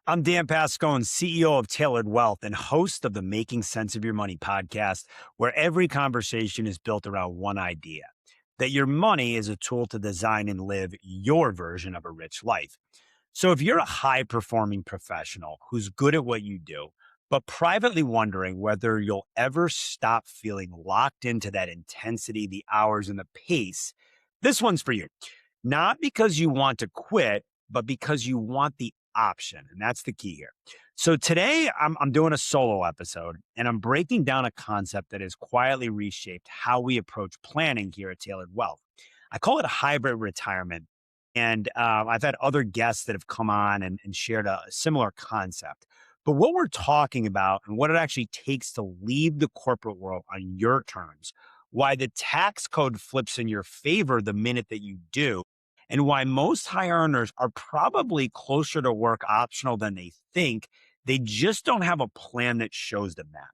I'm Dan Pascone, CEO of Tailored Wealth and host of the Making Sense of Your Money podcast, where every conversation is built around one idea: that your money is a tool to design and live your version of a rich life. So if you're a high performing professional who's good at what you do, but privately wondering whether you'll ever stop feeling locked into that intensity, the hours, and the pace, this one's for you. Not because you want to quit, but because you want the option. And that's the key here. So today I'm doing a solo episode and I'm breaking down a concept that has quietly reshaped how we approach planning here at Tailored Wealth. I call it hybrid retirement. And I've had other guests that have come on and shared a similar concept. But what we're talking about and what it actually takes to leave the corporate world on your terms, why the tax code flips in your favor the minute that you do, and why most high earners are probably closer to work optional than they think. They just don't have a plan that shows them that.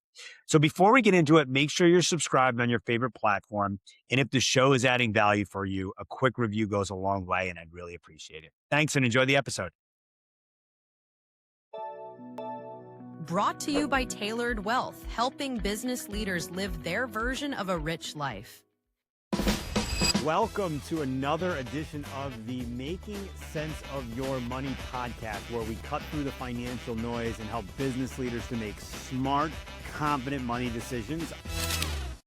So before we get into it, make sure you're subscribed on your favorite platform. And if the show is adding value for you, a quick review goes a long way, and I'd really appreciate it. Thanks and enjoy the episode. Brought to you by Tailored Wealth, helping business leaders live their version of a rich life. Welcome to another edition of the Making Sense of Your Money podcast, where we cut through the financial noise and help business leaders to make smart, confident money decisions.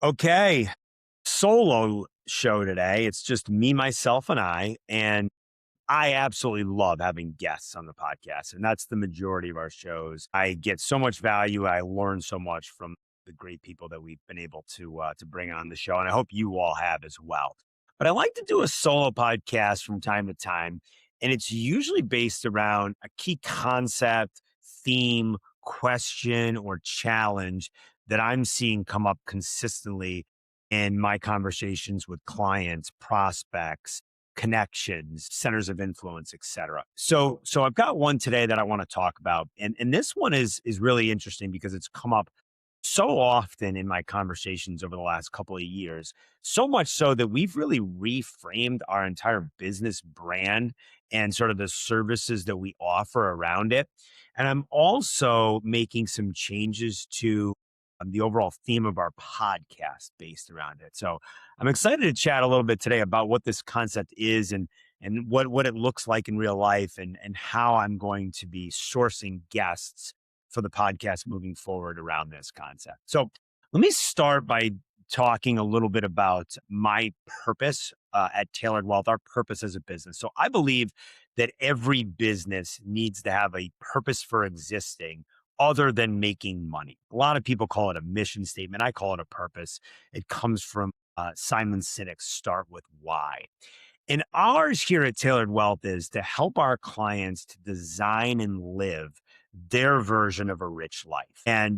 Okay, solo show today. It's just me, myself, and I. And I absolutely love having guests on the podcast, and that's the majority of our shows. I get so much value. I learn so much from the great people that we've been able to bring on the show, and I hope you all have as well. But I like to do a solo podcast from time to time, and it's usually based around a key concept, theme, question, or challenge that I'm seeing come up consistently in my conversations with clients, prospects, connections, centers of influence, et cetera. So I've got one today that I want to talk about. And this one is really interesting because it's come up so often in my conversations over the last couple of years, so much so that we've really reframed our entire business brand and sort of the services that we offer around it. And I'm also making some changes to the overall theme of our podcast based around it. So I'm excited to chat a little bit today about what this concept is and what it looks like in real life and how I'm going to be sourcing guests for the podcast moving forward around this concept. So let me start by talking a little bit about my purpose at Tailored Wealth, our purpose as a business. So I believe that every business needs to have a purpose for existing other than making money. A lot of people call it a mission statement. I call it a purpose. It comes from Simon Sinek's Start With Why. And ours here at Tailored Wealth is to help our clients to design and live their version of a rich life. And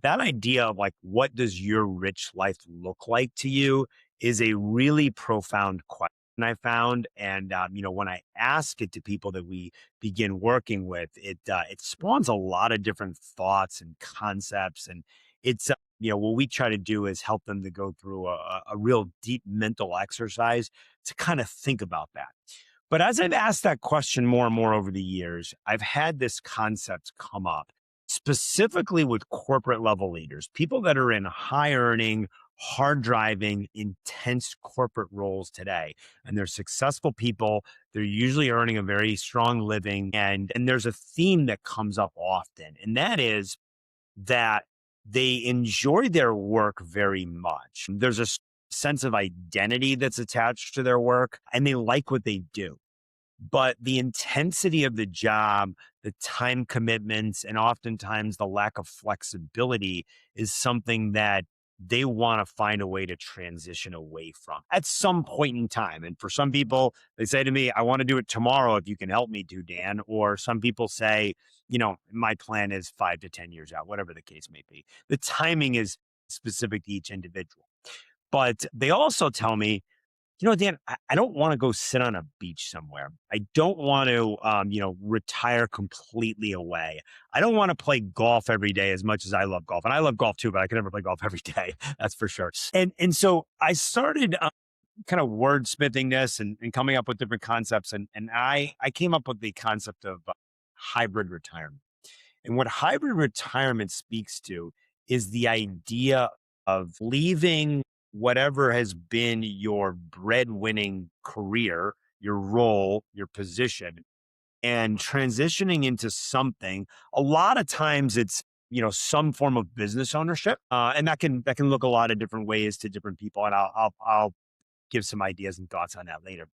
that idea of like, what does your rich life look like to you is a really profound question I found. And, when I ask it to people that we begin working with, it spawns a lot of different thoughts and concepts. And it's, what we try to do is help them to go through a real deep mental exercise to kind of think about that. But as I've asked that question more and more over the years, I've had this concept come up specifically with corporate level leaders, people that are in high earning, hard driving, intense corporate roles today. And they're successful people. They're usually earning a very strong living. And there's a theme that comes up often, and that is that they enjoy their work very much. There's a sense of identity that's attached to their work, and they like what they do. But the intensity of the job, the time commitments, and oftentimes the lack of flexibility is something that they want to find a way to transition away from at some point in time. And for some people, they say to me, I want to do it tomorrow if you can help me to, Dan. Or some people say, my plan is 5 to 10 years out, whatever the case may be. The timing is specific to each individual. But they also tell me, Dan, I don't want to go sit on a beach somewhere. I don't want to, retire completely away. I don't want to play golf every day as much as I love golf. And I love golf too, but I can never play golf every day. That's for sure. And so I started kind of wordsmithing this and coming up with different concepts. And I came up with the concept of hybrid retirement. And what hybrid retirement speaks to is the idea of leaving whatever has been your breadwinning career, your role, your position, and transitioning into something. A lot of times it's, some form of business ownership. And that can look a lot of different ways to different people. And I'll give some ideas and thoughts on that later.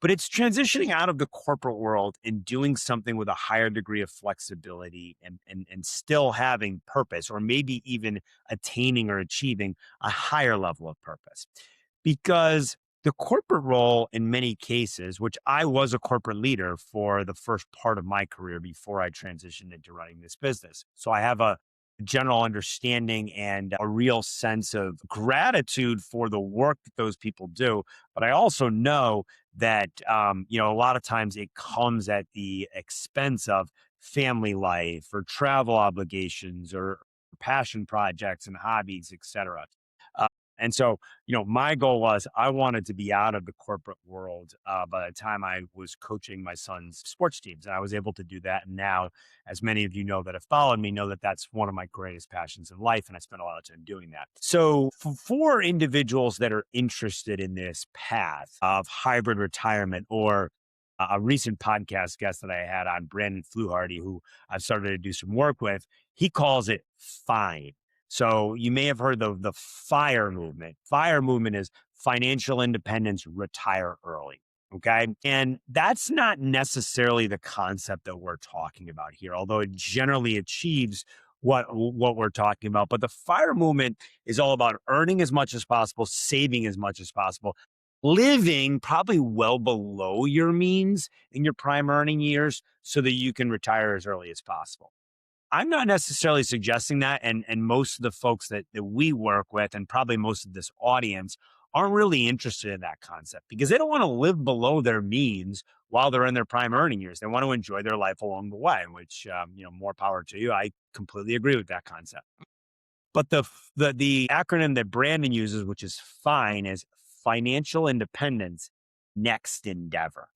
But it's transitioning out of the corporate world and doing something with a higher degree of flexibility and still having purpose, or maybe even attaining or achieving a higher level of purpose. Because the corporate role, in many cases, which I was a corporate leader for the first part of my career before I transitioned into running this business. So I have a general understanding and a real sense of gratitude for the work that those people do. But I also know that, a lot of times it comes at the expense of family life or travel obligations or passion projects and hobbies, etc. And so, my goal was I wanted to be out of the corporate world by the time I was coaching my son's sports teams. And I was able to do that. And now, as many of you know that have followed me, know that that's one of my greatest passions in life. And I spent a lot of time doing that. So, for individuals that are interested in this path of hybrid retirement, or a recent podcast guest that I had on, Brandon Fluharty, who I've started to do some work with, he calls it FINE. So you may have heard of the FIRE movement. FIRE movement is financial independence, retire early. Okay. And that's not necessarily the concept that we're talking about here, although it generally achieves what we're talking about. But the FIRE movement is all about earning as much as possible, saving as much as possible, living probably well below your means in your prime earning years so that you can retire as early as possible. I'm not necessarily suggesting that, and most of the folks that we work with, and probably most of this audience, aren't really interested in that concept because they don't want to live below their means while they're in their prime earning years. They want to enjoy their life along the way, which, more power to you. I completely agree with that concept. But the acronym that Brandon uses, which is FINE, is financial independence next endeavor.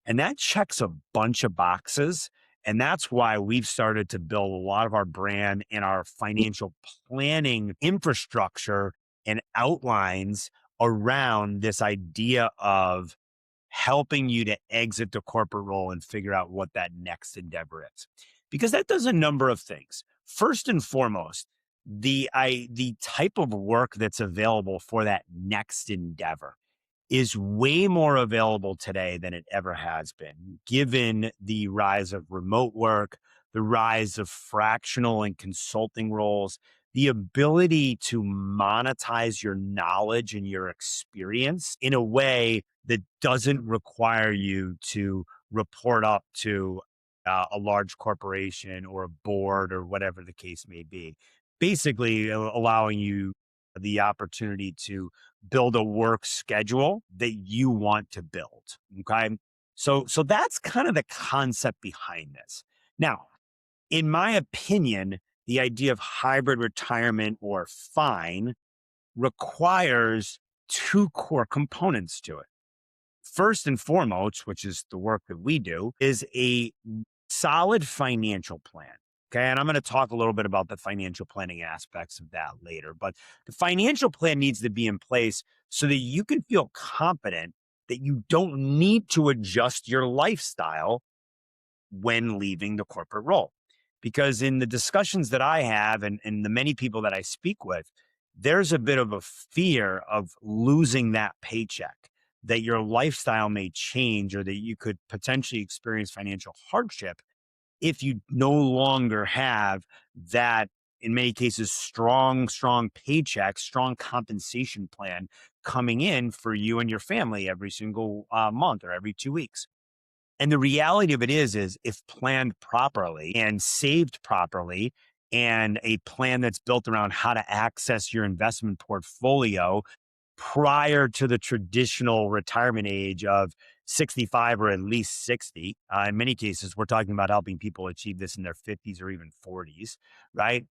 And that checks a bunch of boxes. And that's why we've started to build a lot of our brand and our financial planning infrastructure and outlines around this idea of helping you to exit the corporate role and figure out what that next endeavor is. Because that does a number of things. First and foremost, the type of work that's available for that next endeavor is way more available today than it ever has been, given the rise of remote work, the rise of fractional and consulting roles, the ability to monetize your knowledge and your experience in a way that doesn't require you to report up to a large corporation or a board or whatever the case may be. Basically, allowing you the opportunity to build a work schedule that you want to build. Okay. So that's kind of the concept behind this. Now, in my opinion, the idea of hybrid retirement, or FINE, requires two core components to it. First and foremost, which is the work that we do, is a solid financial plan. Okay. And I'm going to talk a little bit about the financial planning aspects of that later. But the financial plan needs to be in place so that you can feel confident that you don't need to adjust your lifestyle when leaving the corporate role. Because in the discussions that I have and the many people that I speak with, there's a bit of a fear of losing that paycheck, that your lifestyle may change, or that you could potentially experience financial hardship if you no longer have that, in many cases, strong paycheck, strong compensation plan coming in for you and your family every single month or every 2 weeks. And the reality of it is if planned properly and saved properly, and a plan that's built around how to access your investment portfolio prior to the traditional retirement age of 65 or at least 60. In many cases, we're talking about helping people achieve this in their 50s or even 40s, right?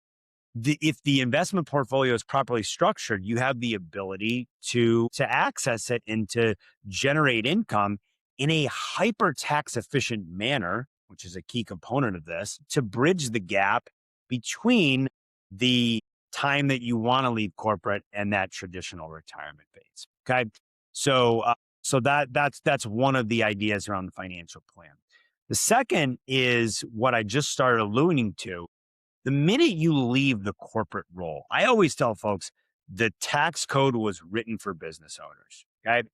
If the investment portfolio is properly structured, you have the ability to access it and to generate income in a hyper tax efficient manner, which is a key component of this, to bridge the gap between the time that you want to leave corporate and that traditional retirement phase. Okay. So that's one of the ideas around the financial plan. The second is what I just started alluding to. The minute you leave the corporate role, I always tell folks the tax code was written for business owners. Okay.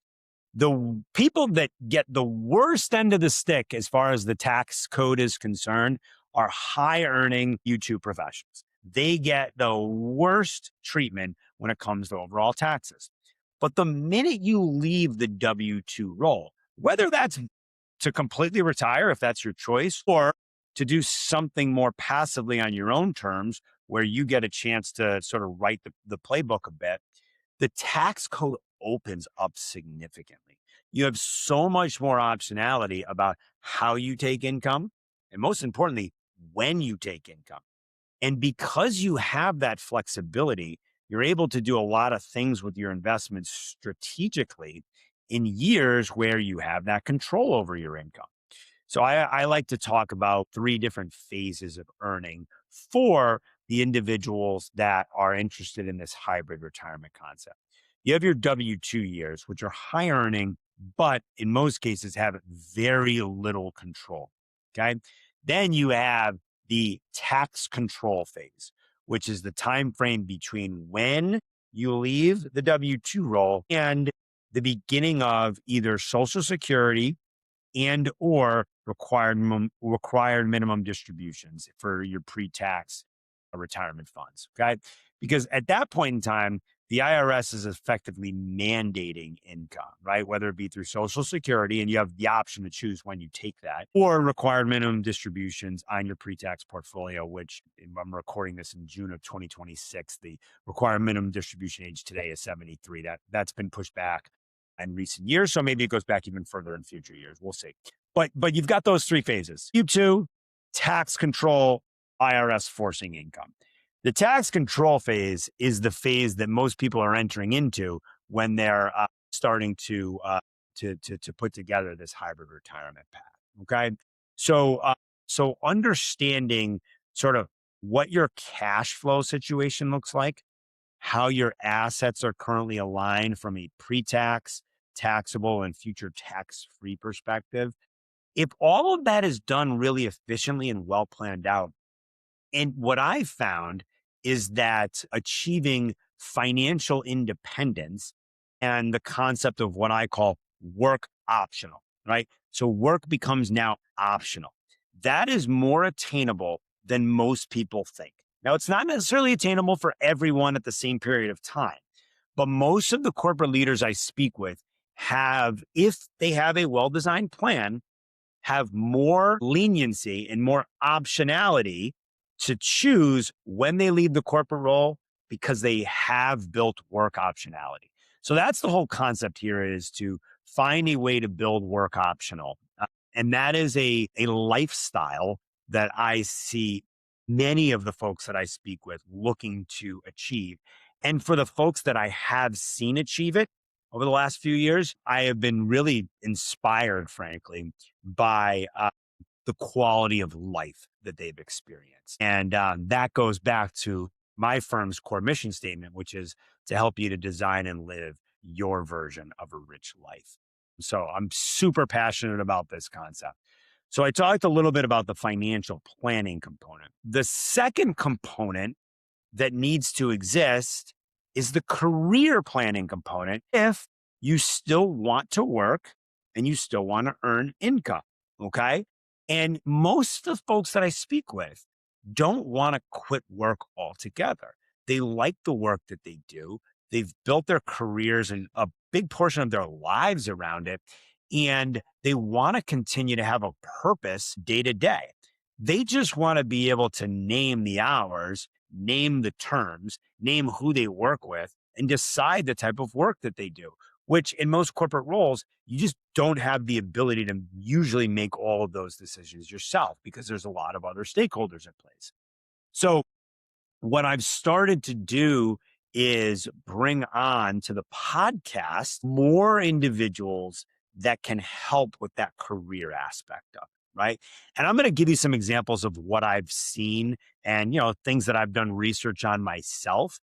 The people that get the worst end of the stick as far as the tax code is concerned are high earning YouTube professionals. They get the worst treatment when it comes to overall taxes. But the minute you leave the W 2 role, whether that's to completely retire, if that's your choice, or to do something more passively on your own terms, where you get a chance to sort of write the playbook a bit, the tax code opens up significantly. You have so much more optionality about how you take income, and most importantly, when you take income. And because you have that flexibility, you're able to do a lot of things with your investments strategically in years where you have that control over your income. So I like to talk about three different phases of earning for the individuals that are interested in this hybrid retirement concept. You have your W 2 years, which are high earning, but in most cases have very little control. Okay. Then you have the tax control phase, which is the time frame between when you leave the W 2 role and the beginning of either Social Security and or required minimum distributions for your pre-tax retirement funds. Okay. Because at that point in time, the IRS is effectively mandating income, right? Whether it be through Social Security, and you have the option to choose when you take that, or required minimum distributions on your pre-tax portfolio, which I'm recording this in June of 2026. The required minimum distribution age today is 73. That's been pushed back in recent years. So maybe it goes back even further in future years. We'll see. But you've got those three phases. U2, tax control, IRS forcing income. The tax control phase is the phase that most people are entering into when they're starting to put together this hybrid retirement path. Okay, so understanding sort of what your cash flow situation looks like, how your assets are currently aligned from a pre-tax, taxable, and future tax-free perspective. If all of that is done really efficiently and well planned out, and what I found is that achieving financial independence and the concept of what I call work optional, right? So work becomes now optional. That is more attainable than most people think. Now, it's not necessarily attainable for everyone at the same period of time, but most of the corporate leaders I speak with have, if they have a well designed plan, have more leniency and more optionality to choose when they leave the corporate role because they have built work optionality. So that's the whole concept here, is to find a way to build work optional. And that is a lifestyle that I see many of the folks that I speak with looking to achieve. And for the folks that I have seen achieve it over the last few years, I have been really inspired, frankly, by the quality of life that they've experienced. And that goes back to my firm's core mission statement, which is to help you to design and live your version of a rich life. So I'm super passionate about this concept. So I talked a little bit about the financial planning component. The second component that needs to exist is the career planning component if you still want to work and you still want to earn income. Okay. And most of the folks that I speak with don't want to quit work altogether. They like the work that they do. They've built their careers and a big portion of their lives around it. And they want to continue to have a purpose day to day. They just want to be able to name the hours, name the terms, name who they work with, and decide the type of work that they do, which in most corporate roles, you just don't have the ability to usually make all of those decisions yourself because there's a lot of other stakeholders in place. So what I've started to do is bring on to the podcast more individuals that can help with that career aspect of it. right? And I'm going to give you some examples of what I've seen and, things that I've done research on myself.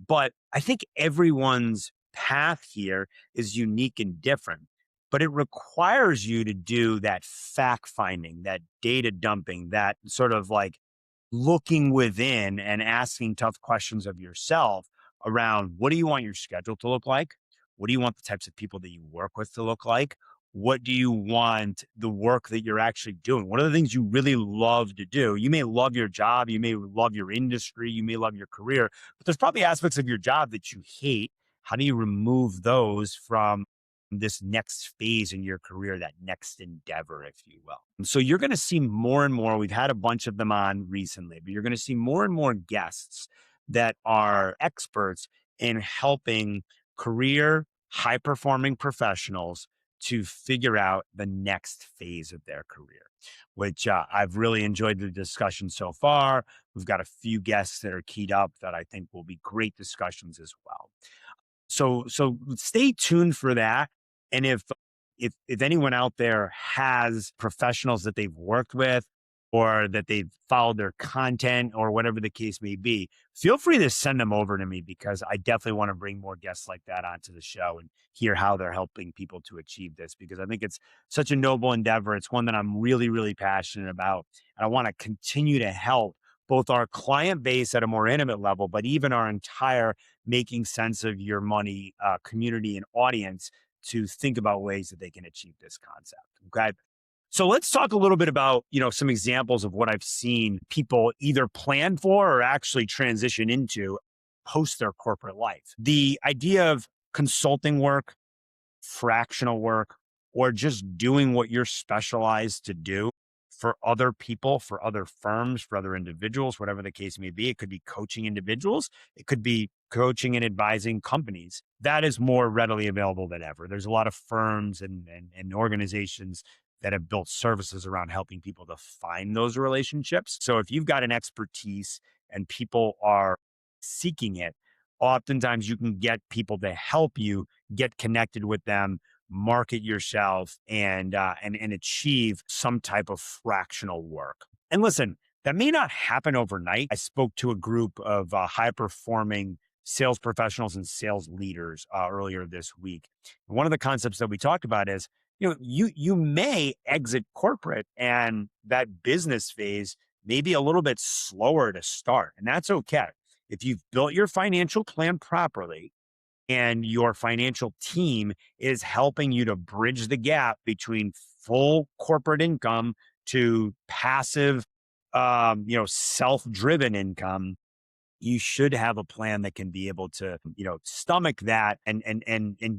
But I think everyone's path here is unique and different, but it requires you to do that fact finding, that data dumping, that sort of like looking within and asking tough questions of yourself around what do you want your schedule to look like? What do you want the types of people that you work with to look like? What do you want the work that you're actually doing? What are the things you really love to do? You may love your job, you may love your industry, you may love your career, but there's probably aspects of your job that you hate. How do you remove those from this next phase in your career, that next endeavor, if you will? So you're going to see more and more. We've had a bunch of them on recently, but you're going to see more and more guests that are experts in helping career high performing professionals to figure out the next phase of their career, which I've really enjoyed the discussion so far. We've got a few guests that are keyed up that I think will be great discussions as well. So stay tuned for that. And if anyone out there has professionals that they've worked with or that they've followed their content or whatever the case may be, feel free to send them over to me because I definitely want to bring more guests like that onto the show and hear how they're helping people to achieve this because I think it's such a noble endeavor. It's one that I'm really, really passionate about. And I want to continue to help both our client base at a more intimate level, but even our entire making sense of your money community and audience to think about ways that they can achieve this concept. Okay. So let's talk a little bit about, some examples of what I've seen people either plan for or actually transition into post their corporate life. The idea of consulting work, fractional work, or just doing what you're specialized to do for other people, for other firms, for other individuals, whatever the case may be. It could be coaching individuals, it could be coaching and advising companies. That is more readily available than ever. There's a lot of firms and organizations that have built services around helping people to find those relationships. So if you've got an expertise and people are seeking it, oftentimes you can get people to help you get connected with them, market yourself, and achieve some type of fractional work. And listen, that may not happen overnight. I spoke to a group of high performing sales professionals and sales leaders earlier this week. And one of the concepts that we talked about is, you may exit corporate and that business phase may be a little bit slower to start, and that's okay. If you've built your financial plan properly, and your financial team is helping you to bridge the gap between full corporate income to passive, self-driven income, you should have a plan that can be able to, stomach that and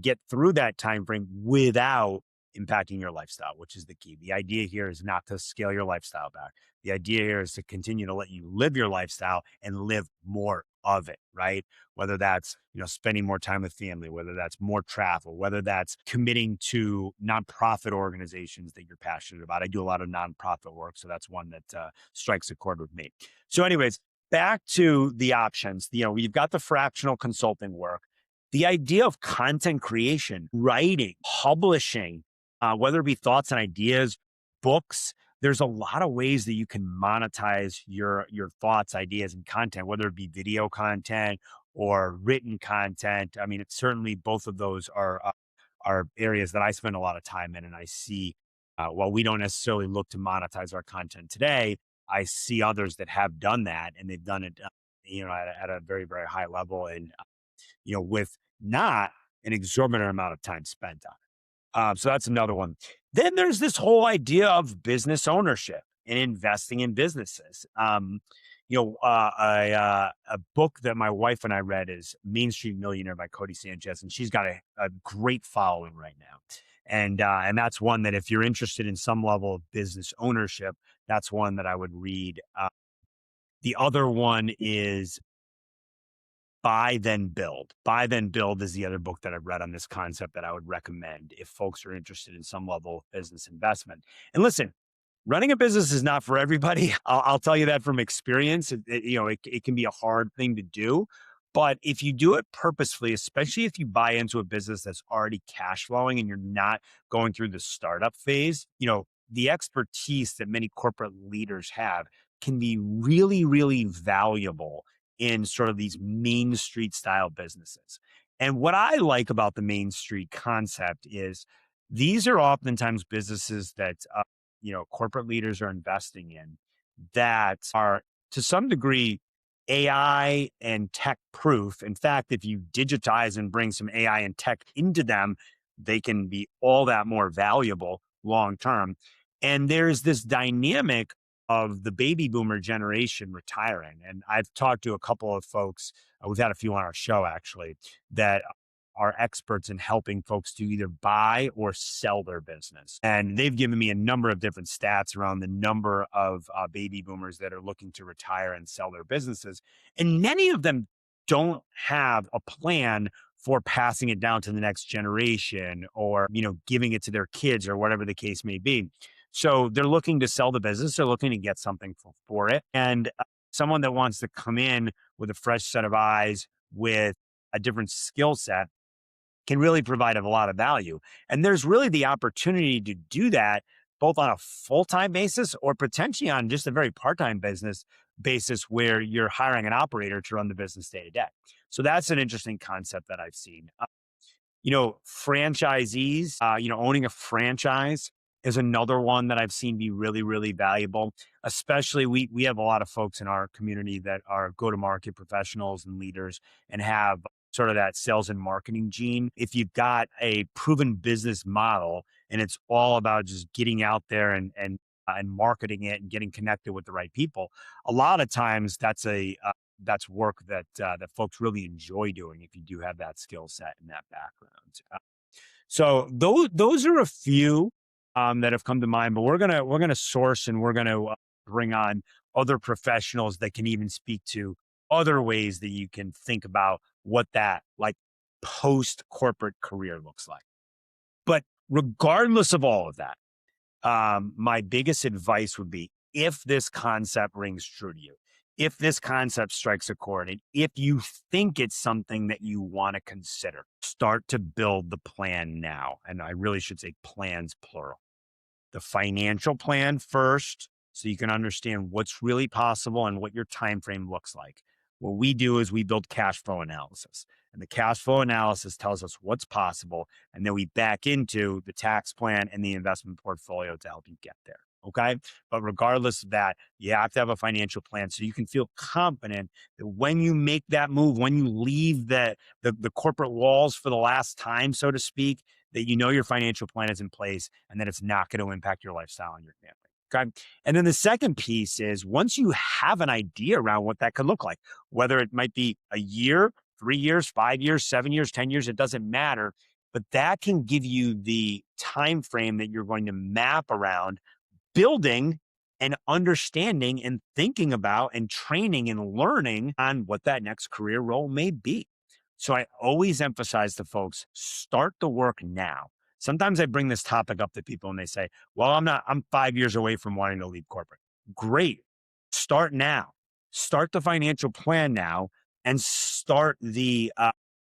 get through that time frame without impacting your lifestyle, which is the key. The idea here is not to scale your lifestyle back. The idea here is to continue to let you live your lifestyle and live more of it, right? Whether that's, spending more time with family, whether that's more travel, whether that's committing to nonprofit organizations that you're passionate about. I do a lot of nonprofit work, so that's one that strikes a chord with me. So anyways, back to the options. You've got the fractional consulting work, the idea of content creation, writing, publishing, whether it be thoughts and ideas, books. There's a lot of ways that you can monetize your thoughts, ideas, and content, whether it be video content or written content. I mean, it's certainly both of those are areas that I spend a lot of time in, and I see. While we don't necessarily look to monetize our content today, I see others that have done that, and they've done it, at a very, very high level, and with not an exorbitant amount of time spent on it. So that's another one. Then there's this whole idea of business ownership and investing in businesses. A book that my wife and I read is Main Street Millionaire by Cody Sanchez, and she's got a great following right now. And that's one that if you're interested in some level of business ownership, that's one that I would read. The other one is Buy Then Build. Buy Then Build is the other book that I've read on this concept that I would recommend if folks are interested in some level of business investment. And listen, running a business is not for everybody. I'll tell you that from experience. It can be a hard thing to do. But if you do it purposefully, especially if you buy into a business that's already cash flowing and you're not going through the startup phase, the expertise that many corporate leaders have can be really, really valuable in sort of these main street style businesses. And what I like about the main street concept is these are oftentimes businesses that corporate leaders are investing in that are to some degree AI and tech proof. In fact, if you digitize and bring some AI and tech into them, they can be all that more valuable long term. And there's this dynamic of the baby boomer generation retiring. And I've talked to a couple of folks, we've had a few on our show actually, that are experts in helping folks to either buy or sell their business. And they've given me a number of different stats around the number of baby boomers that are looking to retire and sell their businesses. And many of them don't have a plan for passing it down to the next generation or, giving it to their kids or whatever the case may be. So they're looking to sell the business. They're looking to get something for it. And someone that wants to come in with a fresh set of eyes, with a different skill set, can really provide a lot of value. And there's really the opportunity to do that both on a full-time basis or potentially on just a very part-time basis where you're hiring an operator to run the business day to day. So that's an interesting concept that I've seen. Franchisees, owning a franchise is another one that I've seen be really, really valuable. Especially we have a lot of folks in our community that are go-to-market professionals and leaders and have sort of that sales and marketing gene. If you've got a proven business model and it's all about just getting out there and marketing it and getting connected with the right people, a lot of times that's work that folks really enjoy doing if you do have that skill set and that background. So those are a few that have come to mind. But we're gonna source and we're gonna bring on other professionals that can even speak to other ways that you can think about what that like post corporate career looks like. But regardless of all of that, my biggest advice would be if this concept rings true to you, if this concept strikes a chord, and if you think it's something that you want to consider, start to build the plan now. And I really should say plans, plural. The financial plan first, so you can understand what's really possible and what your time frame looks like. What we do is we build cash flow analysis. And the cash flow analysis tells us what's possible. And then we back into the tax plan and the investment portfolio to help you get there. Okay. But regardless of that, you have to have a financial plan so you can feel confident that when you make that move, when you leave the corporate walls for the last time, so to speak, that you know your financial plan is in place and that it's not going to impact your lifestyle and your family. Okay. And then the second piece is once you have an idea around what that could look like, whether it might be a year, 3 years, 5 years, 7 years, 10 years, it doesn't matter. But that can give you the time frame that you're going to map around building and understanding and thinking about and training and learning on what that next career role may be. So I always emphasize to folks, start the work now. Sometimes I bring this topic up to people and they say, well, I'm 5 years away from wanting to leave corporate. Great. Start now. Start the financial plan now and start the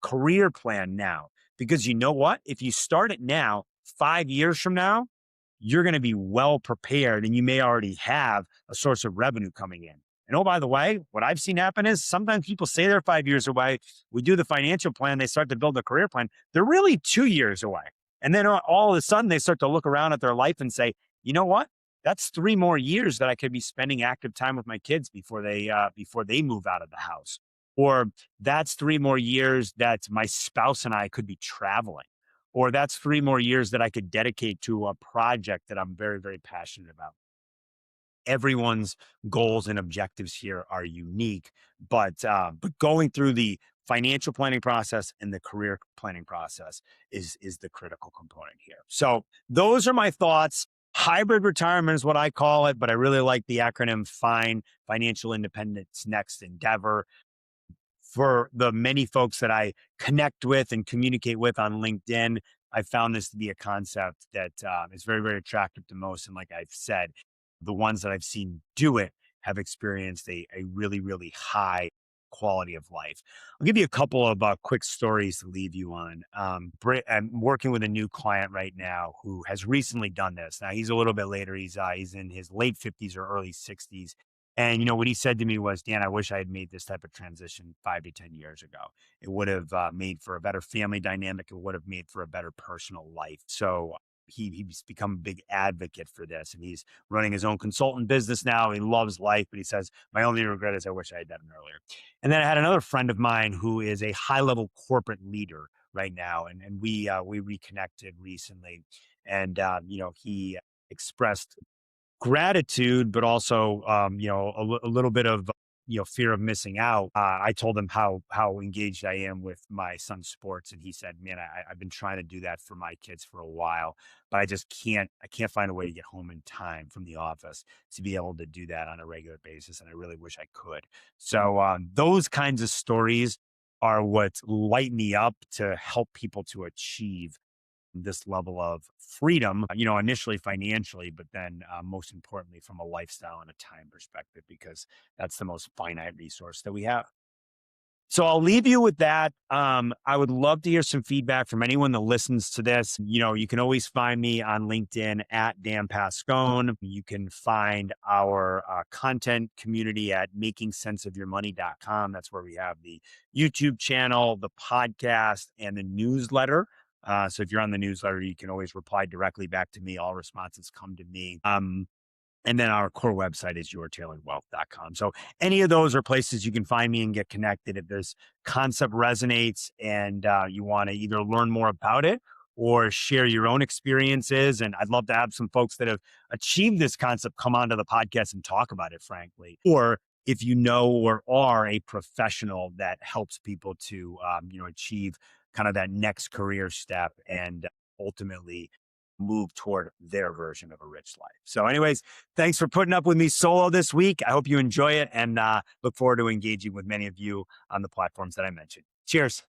career plan now. Because you know what? If you start it now, 5 years from now, you're going to be well prepared and you may already have a source of revenue coming in. And oh, by the way, what I've seen happen is sometimes people say they're 5 years away. We do the financial plan. They start to build a career plan. They're really 2 years away. And then all of a sudden they start to look around at their life and say, you know what? That's 3 more years that I could be spending active time with my kids before they move out of the house. Or that's 3 more years that my spouse and I could be traveling. Or that's 3 more years that I could dedicate to a project that I'm very, very passionate about. Everyone's goals and objectives here are unique, but going through the financial planning process and the career planning process is the critical component here. So those are my thoughts. Hybrid retirement is what I call it, but I really like the acronym FINE, Financial Independence Next Endeavor. For the many folks that I connect with and communicate with on LinkedIn, I found this to be a concept that is very, very attractive to most. And like I've said, the ones that I've seen do it have experienced a really, really high quality of life. I'll give you a couple of quick stories to leave you on. I'm working with a new client right now who has recently done this. Now he's a little bit later. He's in his late 50s or early 60s. And what he said to me was, Dan, I wish I had made this type of transition 5 to 10 years ago. It would have made for a better family dynamic. It would have made for a better personal life. So he's become a big advocate for this, and he's running his own consultant business now. He loves life, but he says, my only regret is I wish I had done it earlier. And then I had another friend of mine who is a high level corporate leader right now, and we reconnected recently, and he expressed gratitude, but also, a little bit of, fear of missing out. I told him how engaged I am with my son's sports, and he said, "Man, I've been trying to do that for my kids for a while, but I just can't. I can't find a way to get home in time from the office to be able to do that on a regular basis, and I really wish I could." So those kinds of stories are what light me up to help people to achieve this level of freedom, initially financially, but then most importantly from a lifestyle and a time perspective, because that's the most finite resource that we have. So I'll leave you with that. I would love to hear some feedback from anyone that listens to this. You can always find me on LinkedIn at Dan Pascone. You can find our content community at makingsenseofyourmoney.com. That's where we have the YouTube channel, the podcast, and the newsletter. So if you're on the newsletter, you can always reply directly back to me. All responses come to me. And then our core website is yourtailoredwealth.com. So any of those are places you can find me and get connected. If this concept resonates and you want to either learn more about it or share your own experiences, and I'd love to have some folks that have achieved this concept come onto the podcast and talk about it, frankly. Or if you know or are a professional that helps people to, achieve kind of that next career step and ultimately move toward their version of a rich life. So anyways, thanks for putting up with me solo this week. I hope you enjoy it, and look forward to engaging with many of you on the platforms that I mentioned. Cheers.